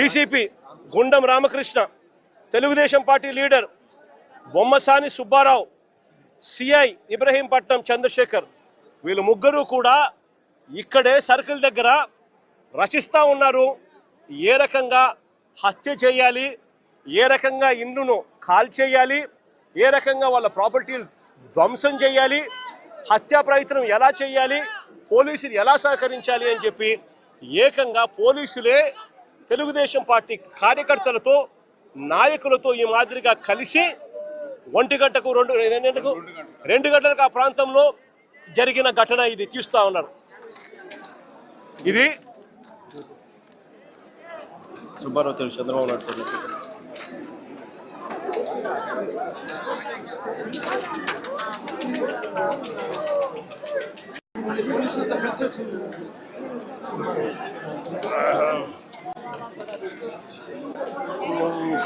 DCP Gundam Ramakrishna, Telugu Desam party leader Bommasani Subbarao, CI Ibrahimpatnam Chandrasekhar, వీళ్ళు ముగ్గురు కూడా ఇక్కడే సర్కిల్ దగ్గర రచిస్తూ ఉన్నారు. ఏ రకంగా హత్య చేయాలి, ఏ రకంగా ఇండ్లను కాల్చేయాలి, ఏ రకంగా వాళ్ళ ప్రాపర్టీలు ధ్వంసం చేయాలి, హత్యా ప్రయత్నం ఎలా చేయాలి, పోలీసులు ఎలా సహకరించాలి అని చెప్పి ఏకంగా పోలీసులే తెలుగుదేశం పార్టీ కార్యకర్తలతో నాయకులతో ఈ మాదిరిగా కలిసి 1 గంటకు 2 గంటలకు ఆ ప్రాంతంలో జరిగిన ఘటన ఇది తీస్తూ ఉన్నారు. ఇది సుబ్బారావు తెలుగు చంద్రబాబు నాయుడు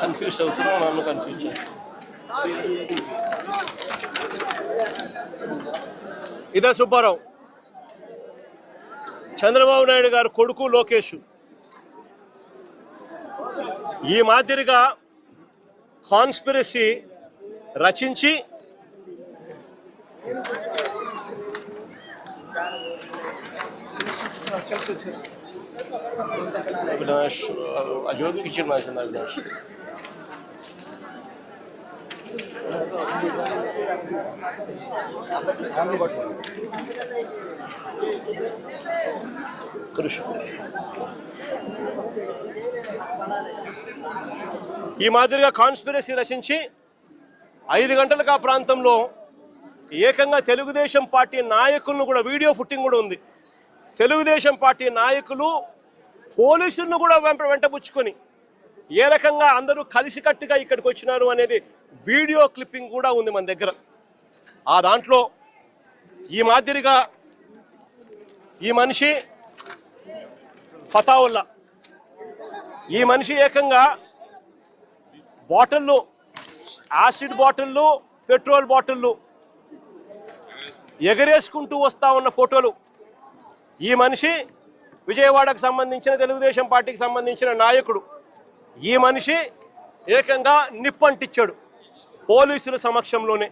కన్ఫ్యూజ్ అవుతున్నావు, నన్ను కన్ఫ్యూజ్ చేస్తాను. ఇదే సుబ్బారావు, చంద్రబాబు నాయుడు గారు కొడుకు లోకేష్. ఈ మాదిరిగా కాన్స్పిరసీ రచించి అవినాష్ అజోగ్కి ఇచ్చిన మ్యాచ్ అవినాష్ ఈ మాదిరిగా కాన్స్పిరసీ రచించి 5 గంటలకు ఆ ప్రాంతంలో ఏకంగా తెలుగుదేశం పార్టీ నాయకులను కూడా, వీడియో ఫుటింగ్ కూడా ఉంది, తెలుగుదేశం పార్టీ నాయకులు పోలీసులను కూడా వెంటబుచ్చుకొని ఏ రకంగా అందరూ కలిసికట్టుగా ఇక్కడికి వచ్చినారు అనేది వీడియో క్లిప్పింగ్ కూడా ఉంది మన దగ్గర. ఆ దాంట్లో ఈ మాదిరిగా ఈ మనిషి ఫతావుల్లా, ఈ మనిషి ఏకంగా బాటిళ్ళు, యాసిడ్ బాటిళ్ళు, పెట్రోల్ బాటిళ్ళు ఎగరేసుకుంటూ వస్తూ ఉన్న ఫోటోలు. ఈ మనిషి విజయవాడకు సంబంధించిన తెలుగుదేశం పార్టీకి సంబంధించిన నాయకుడు. ఈ మనిషి ఏకంగా నిప్పంటిచ్చాడు పోలీసుల సమక్షంలోనే.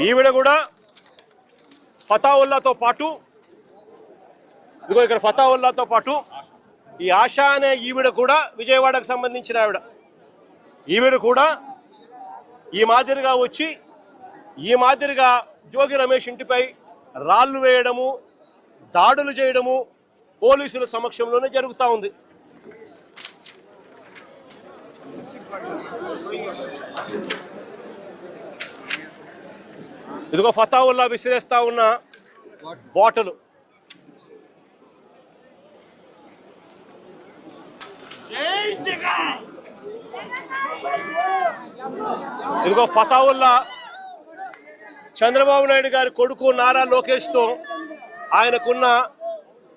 ఈవిడ కూడా ఫతావుల్లాతో పాటు, ఇదిగో ఇక్కడ ఫతావుల్లాతో పాటు ఈ ఆశా అనే ఈవిడ కూడా విజయవాడకు సంబంధించిన ఆవిడ. ఈవిడ కూడా ఈ మాదిరిగా వచ్చి ఈ మాదిరిగా జోగి రమేష్ ఇంటిపై రాళ్లు వేయడము, దాడులు చేయడము పోలీసుల సమక్షంలోనే జరుగుతూ ఉంది. ఇదిగో ఫతావుల్లా విసిరేస్తా ఉన్న బాటలు. ఇదిగో ఫతావుల్లా చంద్రబాబు నాయుడు గారి కొడుకు నారా లోకేష్తో ఆయనకున్న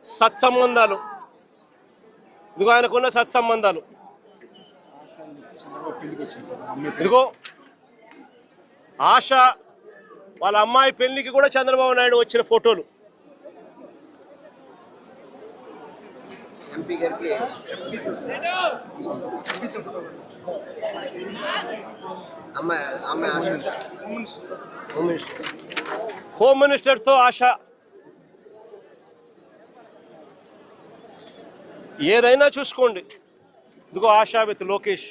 సత్సంబంధాలు. ఇదిగో ఆయనకున్న సత్సంబంధాలు. ఇదిగో ఆశ వాళ్ళ అమ్మాయి పెళ్లికి కూడా చంద్రబాబు నాయుడు వచ్చిన ఫోటోలు. హోమ్ మినిస్టర్తో ఆశ. ఏదైనా చూసుకోండి. ఇదిగో ఆశా విత్ లోకేష్.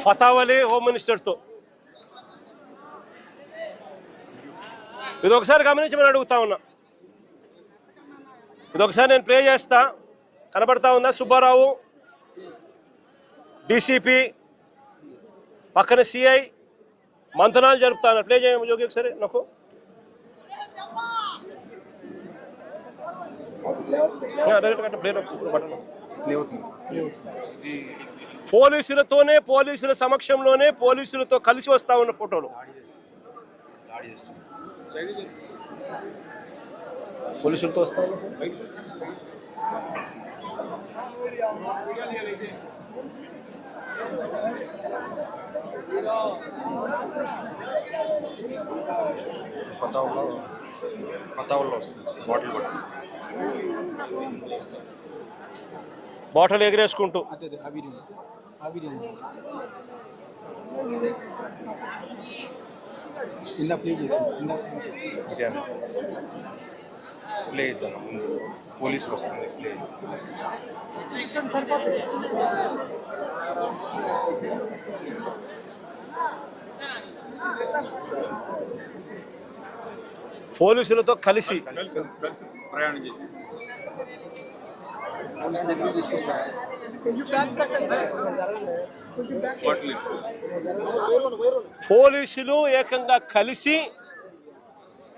ఫతావలీ హోమ్ మినిస్టర్తో. ఇదొకసారి గమనించమని అడుగుతా ఉన్నా. ఇదొకసారి నేను ప్లే చేస్తా, కనబడతా ఉందా? సుబ్బారావు డీసీపీ, పక్కన సిఐ మంతనాలు జరుపుతా ఉన్నారు. ప్లే చేయమని జోగి ఒకసారి నాకు. పోలీసులతోనే, పోలీసుల సమక్షంలోనే పోలీసులతో కలిసి వస్తా ఉన్న ఫోటోలు. పోలీసులతో వస్తా ఉన్న ఫోటో. కొత్త ఊళ్ళో వస్తుంది బాటిల్ పట్టు బాటలు ఎగరేసుకుంటూ ఇదే ప్లే అవుతాను ముందు పోలీసులు వస్తుంది ప్లే పోలీసులతో కలిసి ప్రయాణం చేసి పోలీసులు ఏకంగా కలిసి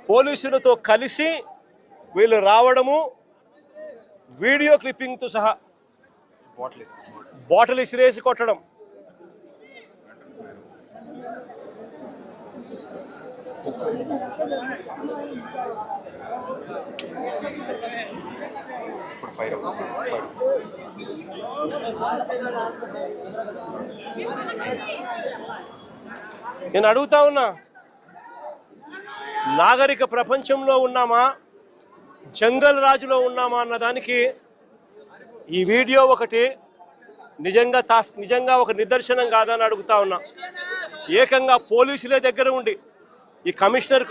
పోలీసులతో కలిసి వీళ్ళు రావడము వీడియో క్లిప్పింగ్తో సహా బాటిల్ ఇసిరేసి కొట్టడం. ఇప్పుడు ఫైర్ నేను అడుగుతా ఉన్నా, నాగరిక ప్రపంచంలో ఉన్నామా జంగల్ రాజులో ఉన్నామా అన్నదానికి ఈ వీడియో ఒకటి నిజంగా ఒక నిదర్శనం కాదని అడుగుతా ఉన్నా. ఏకంగా పోలీసులే దగ్గర ఉండి ఈ కమిషనర్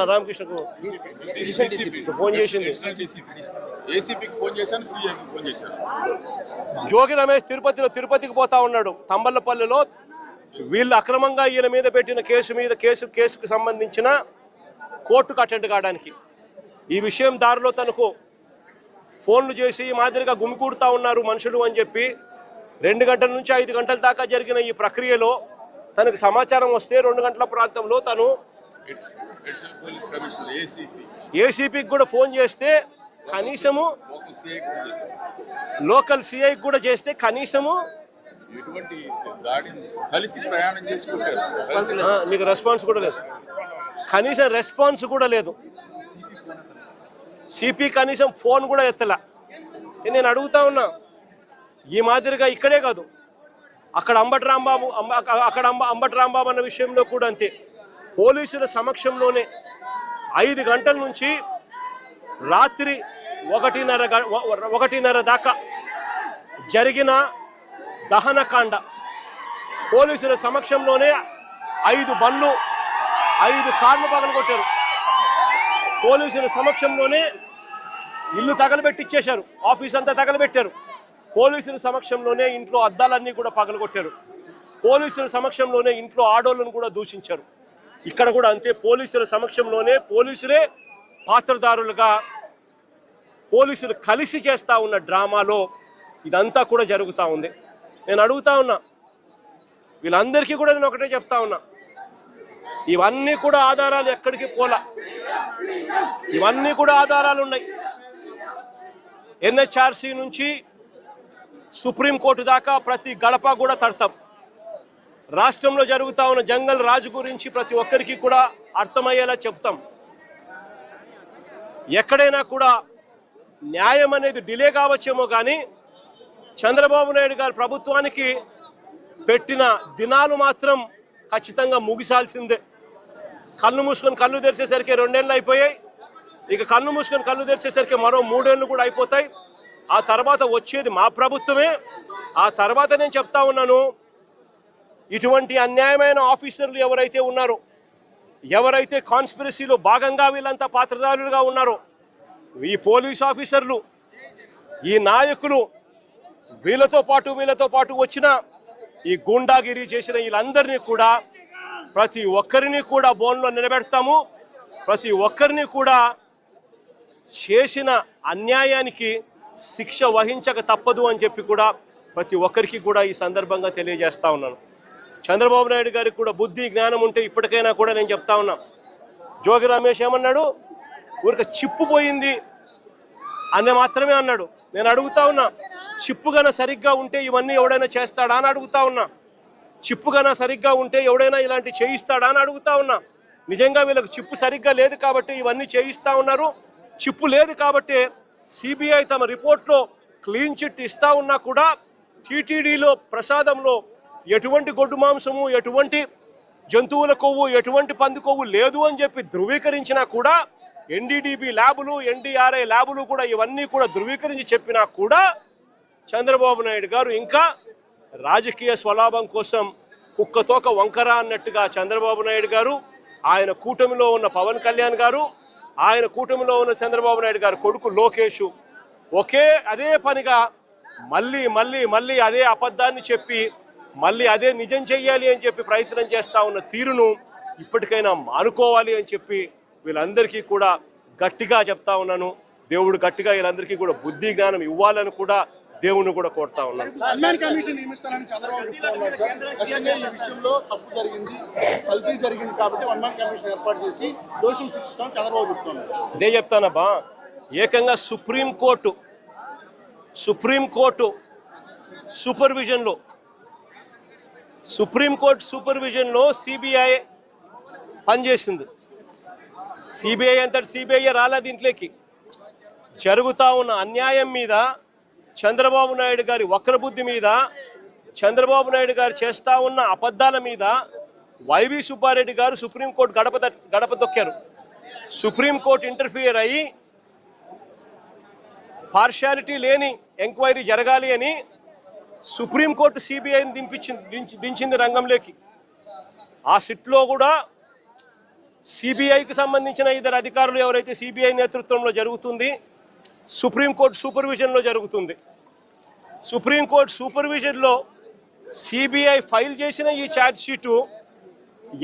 రామకృష్ణకు ఫోన్ చేసింది. జోగి రమేష్ తిరుపతికి పోతా ఉన్నాడు. తంబళ్ళపల్లిలో వీళ్ళు అక్రమంగా ఈయన మీద పెట్టిన కేసుకు సంబంధించిన కోర్టుకు అటెండ్ కావడానికి ఈ విషయం దారిలో తనకు ఫోన్లు చేసి ఈ మాదిరిగా గుమికూడుతూ ఉన్నారు మనుషులు అని చెప్పి 2 గంటల నుంచి 5 గంటల దాకా జరిగిన ఈ ప్రక్రియలో తనకు సమాచారం వస్తే 2 గంటల ప్రాంతంలో తను ఏసీపీకి కూడా ఫోన్ చేస్తే కనీసము లోకల్ సిఐకి కూడా చేస్తే కనీసము నీకు రెస్పాన్స్ కూడా లేదు. కనీసం రెస్పాన్స్ కూడా లేదు. సిపి కనీసం ఫోన్ కూడా ఎత్తలా. నేను అడుగుతా ఉన్నా, ఈ మాదిరిగా ఇక్కడే కాదు అక్కడ అంబటి రాంబాబు అన్న విషయంలో కూడా అంతే. పోలీసుల సమక్షంలోనే 5 గంటల నుంచి రాత్రి 1:30 దాకా జరిగిన దహనకాండ పోలీసుల సమక్షంలోనే 5 బండ్లు 5 కార్లు పగలగొట్టారు. పోలీసుల సమక్షంలోనే ఇల్లు తగలబెట్టిచ్చేశారు. ఆఫీస్ అంతా తగలబెట్టారు. పోలీసుల సమక్షంలోనే ఇంట్లో అద్దాలన్నీ కూడా పగలగొట్టారు. పోలీసుల సమక్షంలోనే ఇంట్లో ఆడోళ్ళను కూడా దూషించారు. ఇక్కడ కూడా అంతే. పోలీసుల సమక్షంలోనే పోలీసులే పాత్రదారులుగా పోలీసులు కలిసి చేస్తూ ఉన్న డ్రామాలో ఇదంతా కూడా జరుగుతూ ఉంది. నేను అడుగుతా ఉన్నా, వీళ్ళందరికీ కూడా నేను ఒకటే చెప్తా ఉన్నా, ఇవన్నీ కూడా ఆధారాలు ఎక్కడికి పోలా. ఇవన్నీ కూడా ఆధారాలు ఉన్నాయి. ఎన్హెచ్ఆర్సీ నుంచి సుప్రీంకోర్టు దాకా ప్రతి గడప కూడా తడతాం. రాష్ట్రంలో జరుగుతూ ఉన్న జంగల్ రాజు గురించి ప్రతి ఒక్కరికి కూడా అర్థమయ్యేలా చెప్తాం. ఎక్కడైనా కూడా న్యాయం అనేది డిలే కావచ్చేమో కానీ చంద్రబాబు నాయుడు గారు ప్రభుత్వానికి పెట్టిన దినాలు మాత్రం ఖచ్చితంగా ముగిసాల్సిందే. కళ్ళు మూసుకొని కళ్ళు తెరిచేసరికి 2 ఏళ్ళు అయిపోయాయి. ఇక కళ్ళు మూసుకొని కళ్ళు తెరిచేసరికి మరో 3 ఏళ్ళు కూడా అయిపోతాయి. ఆ తర్వాత వచ్చేది మా ప్రభుత్వమే. ఆ తర్వాత నేను చెప్తా ఉన్నాను, ఇటువంటి అన్యాయమైన ఆఫీసర్లు ఎవరైతే ఉన్నారో, ఎవరైతే కాన్స్పిరసీలో భాగంగా వీళ్ళంతా పాత్రదారులుగా ఉన్నారో, ఈ పోలీస్ ఆఫీసర్లు, ఈ నాయకులు, వీళ్ళతో పాటు వచ్చిన ఈ గూండాగిరి చేసిన వీళ్ళందరినీ కూడా ప్రతి ఒక్కరిని కూడా బోన్లో నిలబెడతాము. ప్రతి ఒక్కరిని కూడా చేసిన అన్యాయానికి శిక్ష వహించక తప్పదు అని చెప్పి కూడా ప్రతి ఒక్కరికి కూడా ఈ సందర్భంగా తెలియజేస్తా ఉన్నాను. చంద్రబాబు నాయుడు గారికి కూడా బుద్ధి జ్ఞానం ఉంటే ఇప్పటికైనా కూడా నేను చెప్తా ఉన్నా. జోగి రమేష్ ఏమన్నాడు, ఊరికి చిప్పు పోయింది అని మాత్రమే అన్నాడు. నేను అడుగుతా ఉన్నా, చిప్పు గన సరిగ్గా ఉంటే ఇవన్నీ ఎవడైనా చేస్తాడా అని అడుగుతా ఉన్నా. చిప్పు గన సరిగ్గా ఉంటే ఎవడైనా ఇలాంటి చేయిస్తాడా అని అడుగుతా ఉన్నా. నిజంగా వీళ్ళకి చిప్పు సరిగ్గా లేదు కాబట్టి ఇవన్నీ చేయిస్తూ ఉన్నారు. చిప్పు లేదు కాబట్టి సిబిఐ తమ రిపోర్ట్లో క్లీన్ చిట్ ఇస్తూ ఉన్నా కూడా టీటీడీలో ప్రసాదంలో ఎటువంటి గొడ్డు మాంసము, ఎటువంటి జంతువుల కొవ్వు, ఎటువంటి పంది కొవ్వు లేదు అని చెప్పి ధృవీకరించినా కూడా, ఎన్డీడీబీ ల్యాబులు, ఎన్డీఆర్ఐ ల్యాబులు కూడా ఇవన్నీ కూడా ధృవీకరించి చెప్పినా కూడా చంద్రబాబు నాయుడు గారు ఇంకా రాజకీయ స్వలాభం కోసం కుక్కతోక వంకర అన్నట్టుగా చంద్రబాబు నాయుడు గారు, ఆయన కూటమిలో ఉన్న పవన్ కళ్యాణ్ గారు, ఆయన కూటమిలో ఉన్న చంద్రబాబు నాయుడు గారు కొడుకు లోకేష్ అదే పనిగా మళ్ళీ మళ్ళీ మళ్ళీ అదే అబద్ధాన్ని చెప్పి మళ్ళీ అదే నిజం చెయ్యాలి అని చెప్పి ప్రయత్నం చేస్తూ ఉన్న తీరును ఇప్పటికైనా మానుకోవాలి అని చెప్పి వీళ్ళందరికీ కూడా గట్టిగా చెప్తా ఉన్నాను. దేవుడు గట్టిగా వీళ్ళందరికీ కూడా బుద్ధి జ్ఞానం ఇవ్వాలని కూడా దేవుణ్ణి కూడా కోరుతా ఉన్నాను. కమిషన్ నియమిస్తానని చంద్రబాబు చెప్తా ఉన్నారు సార్. ఖచ్చితంగా ఈ విషయంలో తప్పు జరిగింది, కల్తీ జరిగింది కాబట్టి వన్ మ్యాన్ కమిషన్ ఏర్పాటు చేసి దోషులు శిక్షిస్తామని చంద్రబాబు చెప్తున్నారు. ఇదే చెప్తానబ్బా, ఏకంగా సుప్రీంకోర్టు సూపర్విజన్లో సిబిఐ పనిచేసింది. సిబిఐ అంతటి సిబిఐ రాలే దీంట్లోకి. జరుగుతూ ఉన్న అన్యాయం మీద, చంద్రబాబు నాయుడు గారి వక్రబుద్ధి మీద, చంద్రబాబు నాయుడు గారు చేస్తూ ఉన్న అబద్ధాల మీద వైవి సుబ్బారెడ్డి గారు సుప్రీంకోర్టు గడప దొక్కారు. సుప్రీంకోర్టు ఇంటర్ఫియర్ అయ్యి పార్షియాలిటీ లేని ఎంక్వైరీ జరగాలి అని సుప్రీంకోర్టు సిబిఐని దించింది రంగంలోకి. ఆ సిట్లో కూడా సిబిఐకి సంబంధించిన ఇద్దరు అధికారులు ఎవరైతే సిబిఐ నేతృత్వంలో జరుగుతుంది, సుప్రీంకోర్టు సూపర్విజన్లో జరుగుతుంది. సుప్రీంకోర్టు సూపర్విజన్లో సిబిఐ ఫైల్ చేసిన ఈ ఛార్జ్ షీటు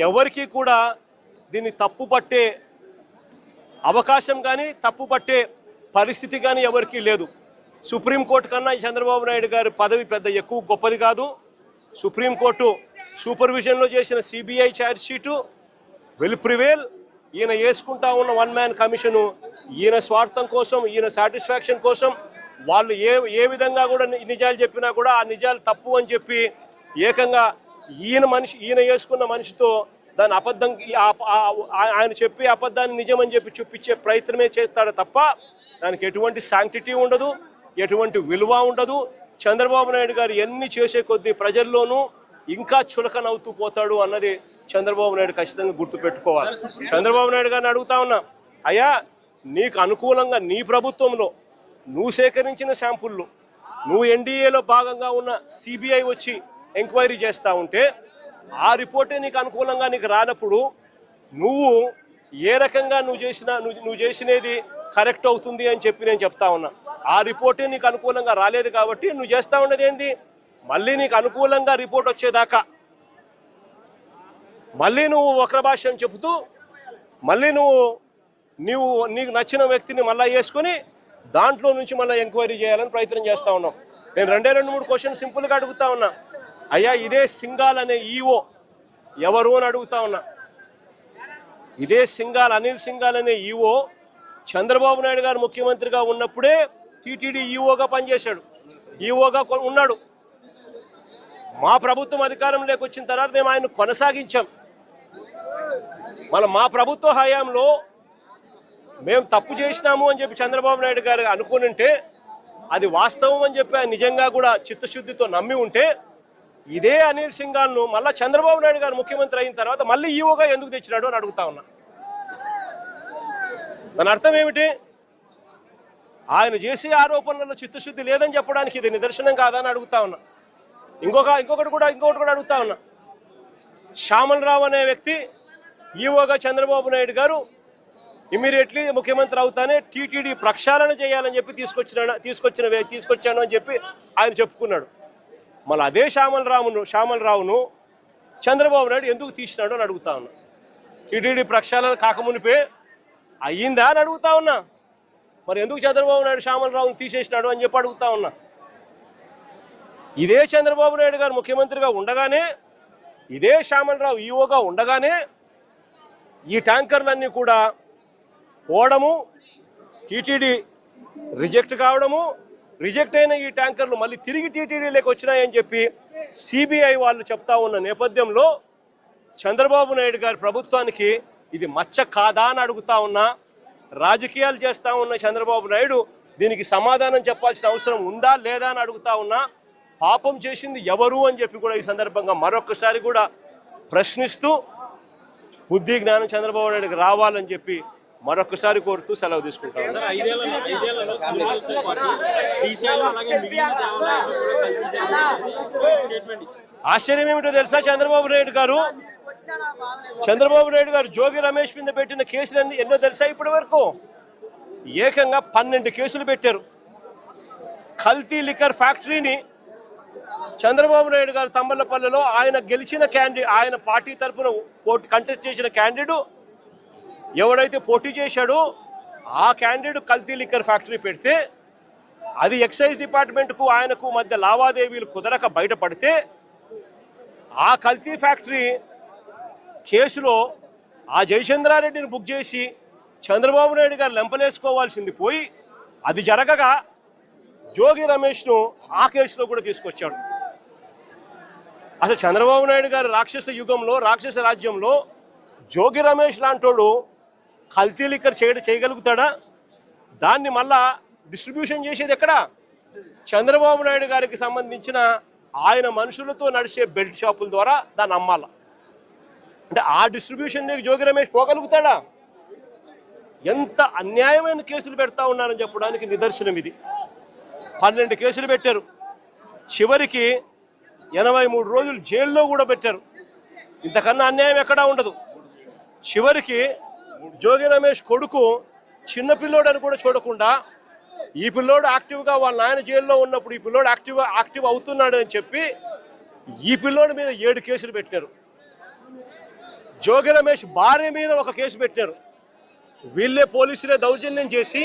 ఎవరికి కూడా దీన్ని తప్పుపట్టే అవకాశం కానీ తప్పుపట్టే పరిస్థితి కానీ ఎవరికీ లేదు. సుప్రీంకోర్టు కన్నా ఈ చంద్రబాబు నాయుడు గారి పదవి పెద్ద ఎక్కువ గొప్పది కాదు. సుప్రీంకోర్టు సూపర్విజన్లో చేసిన CBI charge sheet will prevail. ఈయన వేసుకుంటా ఉన్న వన్ మ్యాన్ కమిషను ఈయన స్వార్థం కోసం, ఈయన సాటిస్ఫాక్షన్ కోసం వాళ్ళు ఏ విధంగా కూడా నిజాలు చెప్పినా కూడా ఆ నిజాలు తప్పు అని చెప్పి ఏకంగా ఈయన వేసుకున్న మనిషితో దాని అబద్ధం, ఆయన చెప్పి అబద్ధాన్ని నిజమని చెప్పి చూపించే ప్రయత్నమే చేస్తాడు తప్ప దానికి ఎటువంటి శాంక్టిటీ ఉండదు, ఎటువంటి విలువ ఉండదు. చంద్రబాబు నాయుడు గారు ఎన్ని చేసే కొద్దీ ప్రజల్లోనూ ఇంకా చులకనవుతూ పోతాడు అన్నది చంద్రబాబు నాయుడు ఖచ్చితంగా గుర్తుపెట్టుకోవాలి. చంద్రబాబు నాయుడు గారిని అడుగుతా ఉన్నా, అయ్యా నీకు అనుకూలంగా నీ ప్రభుత్వంలో నువ్వు సేకరించిన శాంపుళ్ళు, నువ్వు ఎన్డీఏలో భాగంగా ఉన్న సిబిఐ వచ్చి ఎంక్వైరీ చేస్తూ ఉంటే ఆ రిపోర్టే నీకు అనుకూలంగా నీకు రానప్పుడు నువ్వు ఏ రకంగా నువ్వు చేసినది కరెక్ట్ అవుతుంది అని చెప్పి నేను చెప్తా ఉన్నా. ఆ రిపోర్టే నీకు అనుకూలంగా రాలేదు కాబట్టి నువ్వు చేస్తూ ఉన్నది ఏంది, మళ్ళీ నీకు అనుకూలంగా రిపోర్ట్ వచ్చేదాకా మళ్ళీ నువ్వు వక్ర భాష్యం చెబుతూ మళ్ళీ నీకు నచ్చిన వ్యక్తిని మళ్ళీ వేసుకొని దాంట్లో నుంచి మళ్ళీ ఎంక్వైరీ చేయాలని ప్రయత్నం చేస్తూ ఉన్నాం. నేను 2-3 క్వశ్చన్ సింపుల్గా అడుగుతా ఉన్నా. అయ్యా ఇదే సింఘాల్ అనే ఈఓ ఎవరు అని అడుగుతా ఉన్నా. ఇదే అనిల్ సింఘాల్ అనే ఈఓ చంద్రబాబు నాయుడు గారు ముఖ్యమంత్రిగా ఉన్నప్పుడే టీటీడీ ఈఓగా పనిచేశాడు, ఈఓగా ఉన్నాడు. మా ప్రభుత్వం అధికారంలోకి వచ్చిన తర్వాత మేము ఆయన కొనసాగించాం. మా ప్రభుత్వ హయాంలో మేము తప్పు చేసినాము అని చెప్పి చంద్రబాబు నాయుడు గారు అనుకునింటే అది వాస్తవం అని చెప్పి ఆయన నిజంగా కూడా చిత్తశుద్ధితో నమ్మి ఉంటే ఇదే అనిల్ సింఘాల్ను మళ్ళీ చంద్రబాబు నాయుడు గారు ముఖ్యమంత్రి అయిన తర్వాత మళ్ళీ ఈఓగా ఎందుకు తెచ్చినాడు అని అడుగుతా ఉన్నా. దాని అర్థం ఏమిటి? ఆయన చేసే ఆరోపణలలో చిత్తశుద్ధి లేదని చెప్పడానికి ఇది నిదర్శనం కాదా అని అడుగుతా ఉన్నా. ఇంకొకటి కూడా అడుగుతా ఉన్నా. శ్యామల్ రావు అనే వ్యక్తి ఈఓగా చంద్రబాబు నాయుడు గారు ఇమీడియట్లీ ముఖ్యమంత్రి అవుతానే టీటీడీ ప్రక్షాళన చేయాలని చెప్పి తీసుకొచ్చాను అని చెప్పి ఆయన చెప్పుకున్నాడు. మళ్ళీ అదే శ్యామల్ రావును చంద్రబాబు నాయుడు ఎందుకు తీసినాడు అని అడుగుతా ఉన్నా. టీటీడీ ప్రక్షాళన కాకమునిపే అయ్యిందా అని అడుగుతా ఉన్నా. మరి ఎందుకు చంద్రబాబు నాయుడు శ్యామల్ రావును తీసేసినాడు అని చెప్పి అడుగుతా ఉన్నా. ఇదే చంద్రబాబు నాయుడు గారు ముఖ్యమంత్రిగా ఉండగానే, ఇదే శ్యామల్ రావు ఈఓగా ఉండగానే ఈ ట్యాంకర్లన్నీ కూడా పోవడము, టీటీడీ రిజెక్ట్ కావడము, రిజెక్ట్ అయిన ఈ ట్యాంకర్లు మళ్ళీ తిరిగి టీటీడీలోకి వచ్చినాయని చెప్పి సిబిఐ వాళ్ళు చెప్తా ఉన్న నేపథ్యంలో చంద్రబాబు నాయుడు గారి ప్రభుత్వానికి ఇది మచ్చ కాదా అని అడుగుతా ఉన్నా. రాజకీయాలు చేస్తూ ఉన్న చంద్రబాబు నాయుడు దీనికి సమాధానం చెప్పాల్సిన అవసరం ఉందా లేదా అని అడుగుతా ఉన్నా. పాపం చేసింది ఎవరు అని చెప్పి కూడా ఈ సందర్భంగా మరొకసారి కూడా ప్రశ్నిస్తూ బుద్ధి జ్ఞానం చంద్రబాబు నాయుడుకి రావాలని చెప్పి మరొకసారి కోరుతూ సెలవు తీసుకుంటాం. ఆశ్చర్యం ఏమిటో తెలుసా, చంద్రబాబు నాయుడు గారు జోగి రమేష్ మీద పెట్టిన కేసులన్నీ ఎన్నో తెలుసా? ఇప్పటి వరకు ఏకంగా 12 కేసులు పెట్టారు. కల్తీ లిక్కర్ ఫ్యాక్టరీని చంద్రబాబు నాయుడు గారు తంబలపల్లిలో ఆయన గెలిచిన క్యాండిడేట్, ఆయన పార్టీ తరఫున కంటెస్ట్ చేసిన క్యాండిడేట్ ఎవడైతే పోటీ చేశాడో ఆ క్యాండిడేట్ కల్తీ లిక్కర్ ఫ్యాక్టరీ పెడితే అది ఎక్సైజ్ డిపార్ట్మెంట్కు ఆయనకు మధ్య లావాదేవీలు కుదరక బయటపడితే ఆ కల్తీ ఫ్యాక్టరీ కేసులో ఆ జయచంద్రారెడ్డిని బుక్ చేసి చంద్రబాబు నాయుడు గారు లెంపలేసుకోవాల్సింది పోయి అది జరగగా జోగి రమేష్ను ఆ కేసులో కూడా తీసుకొచ్చాడు. అసలు చంద్రబాబు నాయుడు గారు రాక్షస యుగంలో, రాక్షస రాజ్యంలో జోగి రమేష్ లాంటోడు కల్తీ లిక్కర్ చేయగలుగుతాడా? దాన్ని మళ్ళా డిస్ట్రిబ్యూషన్ చేసేది ఎక్కడ? చంద్రబాబు నాయుడు గారికి సంబంధించిన ఆయన మనుషులతో నడిచే బెల్ట్ షాపుల ద్వారా దాన్ని అమ్మాల. అంటే ఆ డిస్ట్రిబ్యూషన్ జోగి రమేష్ పోగలుగుతాడా? ఎంత అన్యాయమైన కేసులు పెడతా ఉన్నారని చెప్పడానికి నిదర్శనం ఇది. 12 కేసులు పెట్టారు, చివరికి 83 రోజులు జైల్లో కూడా పెట్టారు. ఇంతకన్నా అన్యాయం ఎక్కడా ఉండదు. చివరికి జోగి రమేష్ కొడుకు చిన్నపిల్లోడని కూడా చూడకుండా ఈ పిల్లోడు యాక్టివ్గా వాళ్ళ నాయన జైల్లో ఉన్నప్పుడు ఈ పిల్లోడు యాక్టివ్ అవుతున్నాడు అని చెప్పి ఈ పిల్లోడి మీద 7 కేసులు పెట్టారు. జోగి రమేష్ భార్య మీద 1 కేసు పెట్టారు. వీళ్ళే పోలీసులే దౌర్జన్యం చేసి